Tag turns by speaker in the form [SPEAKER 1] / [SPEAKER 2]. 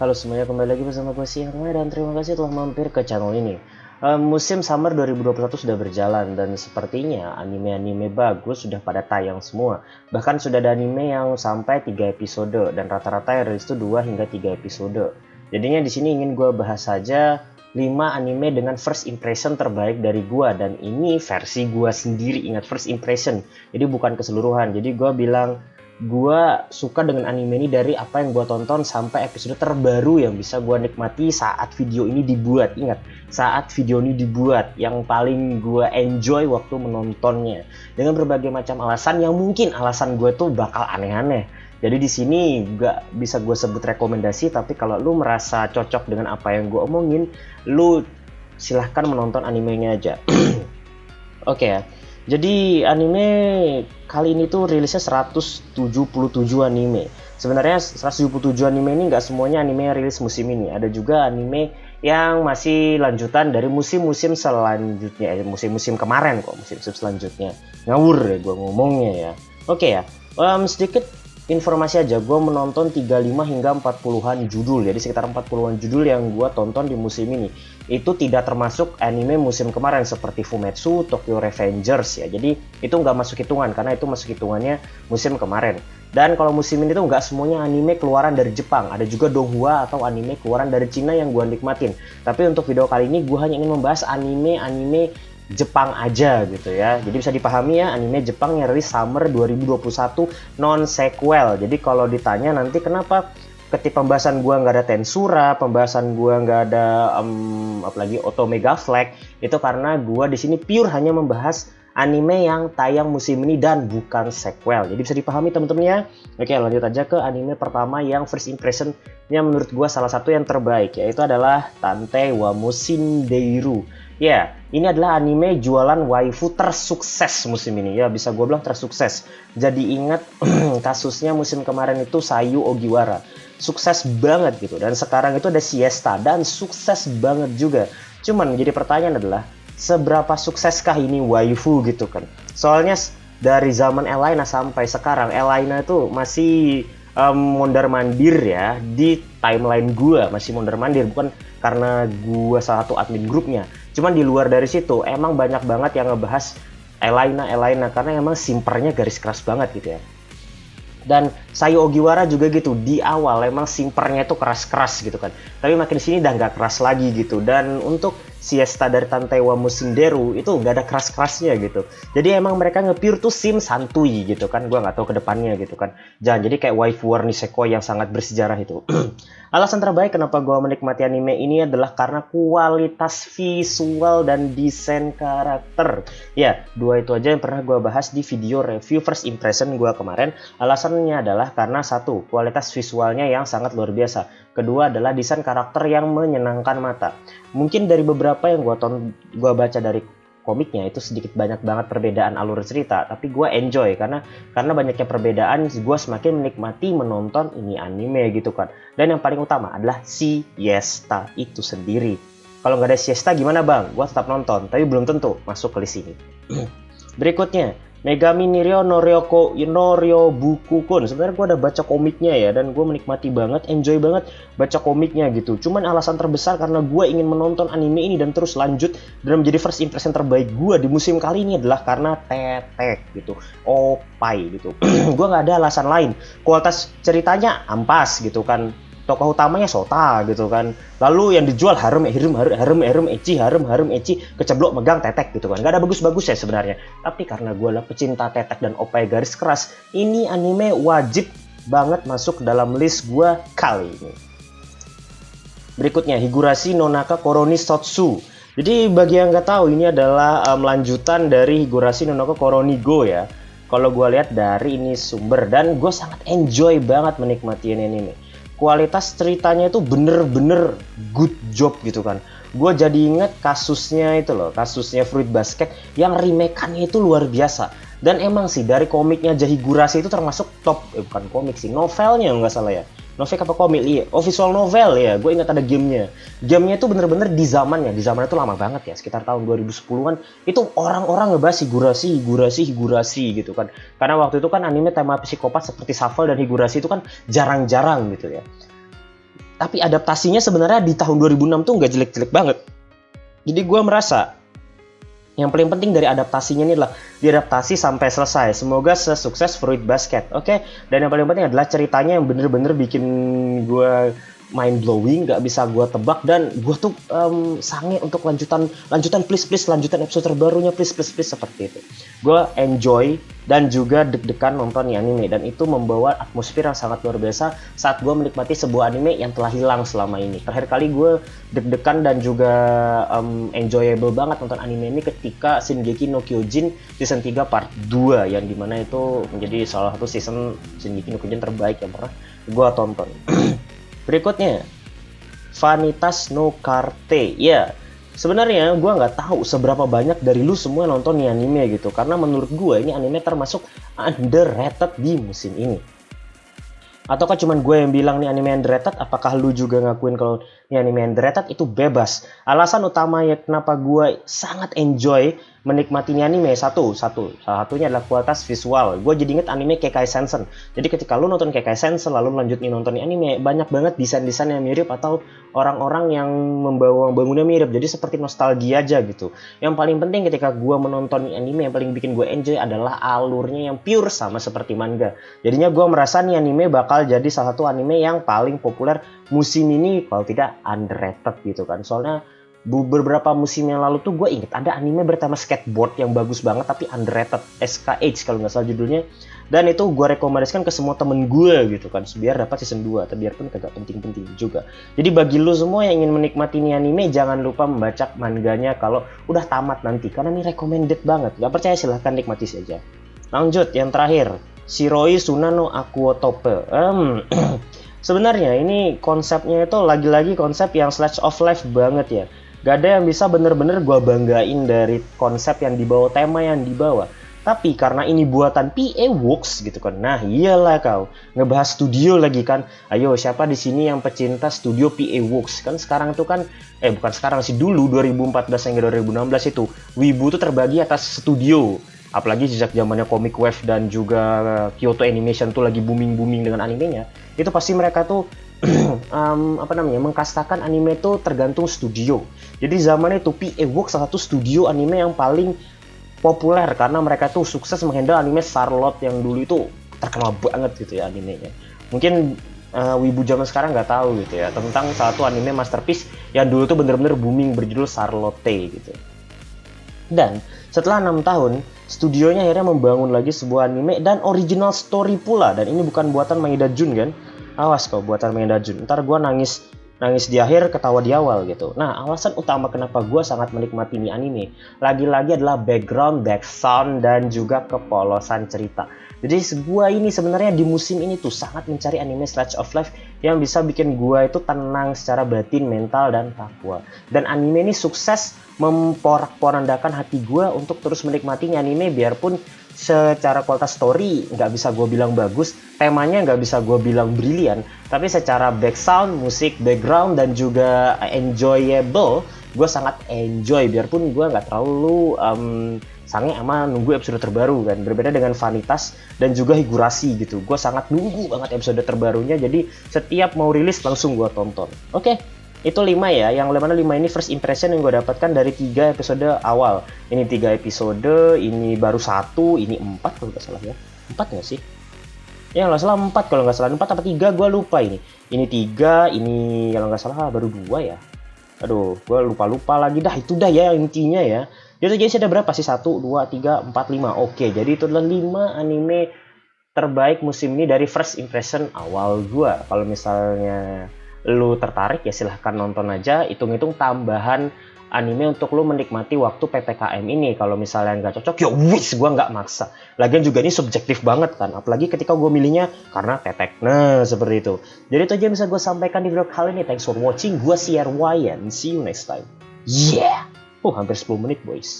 [SPEAKER 1] Halo semuanya, kembali lagi bersama gue Siang dan terima kasih telah mampir ke channel ini. Musim summer 2021 sudah berjalan dan sepertinya anime-anime bagus sudah pada tayang semua. Bahkan sudah ada anime yang sampai 3 episode dan rata-rata yang rilis itu 2 hingga 3 episode. Jadinya di sini ingin gue bahas saja 5 anime dengan first impression terbaik dari gue, dan ini versi gue sendiri, ingat first impression. Jadi bukan keseluruhan. Jadi gue bilang gue suka dengan anime ini dari apa yang gue tonton sampai episode terbaru yang bisa gue nikmati saat video ini dibuat. Ingat, saat video ini dibuat, yang paling gue enjoy waktu menontonnya dengan berbagai macam alasan yang mungkin alasan gue tuh bakal aneh-aneh. Jadi di sini gak bisa gue sebut rekomendasi, tapi kalau lu merasa cocok dengan apa yang gue omongin, lu silahkan menonton animenya aja. Oke ya. Jadi anime kali ini tuh rilisnya 177 anime. Sebenarnya 177 anime ini nggak semuanya anime yang rilis musim ini. Ada juga anime yang masih lanjutan dari musim-musim selanjutnya. Musim-musim kemarin kok, musim-musim selanjutnya. Ngawur ya gue ngomongnya ya. Oke ya, sedikit informasi aja, gue menonton 35 hingga 40-an judul, jadi sekitar 40-an judul yang gue tonton di musim ini. Itu tidak termasuk anime musim kemarin seperti Fumetsu, Tokyo Revengers ya, jadi itu nggak masuk hitungan karena itu masuk hitungannya musim kemarin. Dan kalau musim ini tuh nggak semuanya anime keluaran dari Jepang, ada juga donghua atau anime keluaran dari Cina yang gue nikmatin. Tapi untuk video kali ini gue hanya ingin membahas anime-anime Jepang aja gitu ya. Jadi bisa dipahami ya, anime Jepang yang rilis summer 2021 non sequel. Jadi kalau ditanya nanti kenapa ketika pembahasan gua nggak ada Tensura, pembahasan gua nggak ada apalagi Otome ga Flag, itu karena gua di sini pure hanya membahas anime yang tayang musim ini dan bukan sequel. Jadi bisa dipahami teman-teman ya. Oke, lanjut aja ke anime pertama yang first impression yang menurut gua salah satu yang terbaik, yaitu adalah Tante wa Mushindeiru. Ya, ini adalah anime jualan waifu tersukses musim ini. Ya, bisa gue bilang tersukses. Jadi ingat kasusnya musim kemarin itu Sayu Ogiwara. Sukses banget gitu. Dan sekarang itu ada Siesta dan sukses banget juga. Cuman menjadi pertanyaan adalah, seberapa sukseskah ini waifu gitu kan? Soalnya dari zaman Elaina sampai sekarang, Elaina itu masih mondar-mandir ya di timeline gue, masih mondar-mandir, bukan karena gue salah satu admin grupnya. Cuman di luar dari situ emang banyak banget yang ngebahas Elaina karena emang simpernya garis keras banget gitu ya. Dan Sayu Ogiwara juga gitu, di awal emang simpernya itu keras-keras gitu kan, tapi makin sini udah nggak keras lagi gitu. Dan untuk Siesta dari Tante wa Mushindeiru itu nggak ada keras-kerasnya gitu, jadi emang mereka nge-pure tuh sim santuy gitu kan. Gua nggak tahu kedepannya gitu kan, jangan jadi kayak waifu war Niseko yang sangat bersejarah itu. Alasan terbaik kenapa gua menikmati anime ini adalah karena kualitas visual dan desain karakter. Ya, dua itu aja yang pernah gua bahas di video review first impression gua kemarin. Alasannya adalah karena satu, kualitas visualnya yang sangat luar biasa. Kedua adalah desain karakter yang menyenangkan mata. Mungkin dari beberapa yang gua baca dari komiknya itu sedikit banyak banget perbedaan alur cerita, tapi gua enjoy karena banyaknya perbedaan gua semakin menikmati menonton ini anime gitu kan. Dan yang paling utama adalah Siesta itu sendiri. Kalau nggak ada Siesta gimana bang? Gua tetap nonton, tapi belum tentu masuk ke list ini. Berikutnya, Megami Niryo Noriyobukukun. Sebenarnya gue udah baca komiknya ya, dan gue menikmati banget, enjoy banget baca komiknya gitu. Cuman alasan terbesar karena gue ingin menonton anime ini dan terus lanjut dan menjadi first impression terbaik gue di musim kali ini adalah karena tetek gitu, opai gitu. Gue nggak ada alasan lain. Kualitas ceritanya ampas gitu kan. Tokoh utamanya Sota gitu kan. Lalu yang dijual harem ecchi, keceblok megang tetek gitu kan. Gak ada bagus-bagus ya sebenarnya. Tapi karena gue adalah pecinta tetek dan opai garis keras, ini anime wajib banget masuk dalam list gue kali ini. Berikutnya, Higurashi no Naka Koroni Sotsu. Jadi bagi yang nggak tahu, ini adalah lanjutan dari Higurashi no Naka Koroni Go ya. Kalau gue lihat dari ini sumber, dan gue sangat enjoy banget menikmati ini anime. Kualitas ceritanya itu bener-bener good job gitu kan. Gue jadi inget kasusnya itu loh, kasusnya Fruit Basket yang remake-annya itu luar biasa. Dan emang sih dari komiknya Higurashi itu termasuk top, bukan komik sih, novelnya nggak salah ya. Novel apa komik? Iya, visual novel ya. Gue ingat ada gamenya. Gamenya itu bener-bener di zamannya itu lama banget ya, sekitar tahun 2010-an. Itu orang-orang ngebahas Higurashi gitu kan. Karena waktu itu kan anime tema psikopat seperti Shuffle dan Higurashi itu kan jarang-jarang gitu ya. Tapi adaptasinya sebenarnya di tahun 2006 tuh nggak jelek-jelek banget. Jadi gue merasa yang paling penting dari adaptasinya ini adalah diadaptasi sampai selesai. Semoga sesukses Fruit Basket. Oke. Dan yang paling penting adalah ceritanya yang bener-bener bikin gue mind blowing, nggak bisa gue tebak, dan gue tuh sange untuk lanjutan please lanjutan episode terbarunya please seperti itu. Gue enjoy dan juga deg-degan nonton nih anime, dan itu membawa atmosfer yang sangat luar biasa saat gue menikmati sebuah anime yang telah hilang selama ini. Terakhir kali gue deg-degan dan juga enjoyable banget nonton anime ini ketika Shingeki no Kyojin season 3 part 2, yang dimana itu menjadi salah satu season Shingeki no Kyojin terbaik yang pernah gue tonton. Berikutnya, Vanitas no Carte. Ya, sebenarnya gue nggak tahu seberapa banyak dari lu semua nonton nih anime gitu. Karena menurut gue ini anime termasuk underrated di musim ini. Ataukah cuman gue yang bilang nih anime underrated? Apakah lu juga ngakuin kalau ini anime underrated? Itu bebas. Alasan utama ya kenapa gue sangat enjoy menikmati ini anime salah satunya adalah kualitas visual. Gue jadi inget anime Kekai Sensen. Jadi ketika lu nonton Kekai Sensen lalu lanjut nih nonton anime, banyak banget desain-desain yang mirip atau orang-orang yang membawa bangunnya mirip. Jadi seperti nostalgia aja gitu. Yang paling penting ketika gue menonton anime, yang paling bikin gue enjoy adalah alurnya yang pure sama seperti manga. Jadinya gue merasa nih anime bakal jadi salah satu anime yang paling populer musim ini, kalau tidak underrated gitu kan. Soalnya beberapa musim yang lalu tuh gue inget ada anime bertema skateboard yang bagus banget tapi underrated, SKH kalau nggak salah judulnya, dan itu gue rekomendasikan ke semua temen gue gitu kan biar dapat season 2, tapi biarpun kagak penting-penting juga. Jadi bagi lu semua yang ingin menikmati ini anime, jangan lupa membaca manganya kalau udah tamat nanti, karena ini recommended banget. Gak percaya silahkan nikmati saja. Lanjut yang terakhir, Shiroi Suna no Akuotope. Sebenarnya ini konsepnya itu lagi-lagi konsep yang slice of life banget ya. Gak ada yang bisa bener-bener gue banggain dari konsep yang dibawa, tema yang dibawa. Tapi karena ini buatan PA Works gitu kan. Nah iyalah kau, ngebahas studio lagi kan. Ayo siapa di sini yang pecinta studio PA Works? Kan sekarang itu kan, bukan sekarang sih, dulu 2014 hingga 2016 itu Wibu tuh terbagi atas studio. Apalagi sejak zamannya Comic Wave dan juga Kyoto Animation tuh lagi booming dengan animenya. Itu pasti mereka tuh mengkastakan anime itu tergantung studio. Jadi zaman itu PA Works salah satu studio anime yang paling populer karena mereka tuh sukses menghandle anime Charlotte yang dulu itu terkenal banget gitu ya animenya. Mungkin wibu zaman sekarang nggak tahu gitu ya tentang salah satu anime masterpiece yang dulu tuh bener-bener booming berjudul Charlotte gitu. Dan setelah 6 tahun, studionya akhirnya membangun lagi sebuah anime dan original story pula, dan ini bukan buatan Maeda Jun kan. Awas kau buatan Maeda Jun, ntar gue nangis di akhir, ketawa di awal gitu. Nah, alasan utama kenapa gue sangat menikmati ini anime lagi-lagi adalah background, sound, dan juga kepolosan cerita. Jadi gue ini sebenarnya di musim ini tuh sangat mencari anime slice of life yang bisa bikin gue itu tenang secara batin, mental, dan faktual. Dan anime ini sukses memporak-porandakan hati gue untuk terus menikmati anime, biarpun secara kualitas story nggak bisa gue bilang bagus, temanya nggak bisa gue bilang brilian, tapi secara sound, musik, background, dan juga enjoyable, gue sangat enjoy, biarpun gue nggak terlalu sange sama nunggu episode terbaru kan. Berbeda dengan Vanitas dan juga Higurashi gitu, gue sangat nunggu banget episode terbarunya, jadi setiap mau rilis langsung gue tonton. Oke. Itu 5 ya, yang mana 5 ini first impression yang gue dapatkan dari 3 episode awal. Ini 3 episode, ini baru 1, ini 4 kalau nggak salah ya. 4 nggak sih? Ya nggak salah 4, kalau nggak salah 4 apa 3, gue lupa ini. Ini 3, ini kalau nggak salah baru 2 ya. Aduh, gue lupa lagi dah, itu dah ya intinya ya. Jadi ada berapa sih? 1, 2, 3, 4, 5. Oke, jadi itu adalah 5 anime terbaik musim ini dari first impression awal gue. Kalau misalnya lu tertarik ya silahkan nonton aja, hitung-hitung tambahan anime untuk lu menikmati waktu PPKM ini. Kalau misalnya nggak cocok ya wis, gue nggak maksa, lagian juga ini subjektif banget kan, apalagi ketika gue milihnya karena tetek. Nah seperti itu. Jadi itu aja yang bisa gue sampaikan di vlog kali ini. Thanks for watching, gue si Ryan, see you next time. Yeah. Hampir 10 menit boys.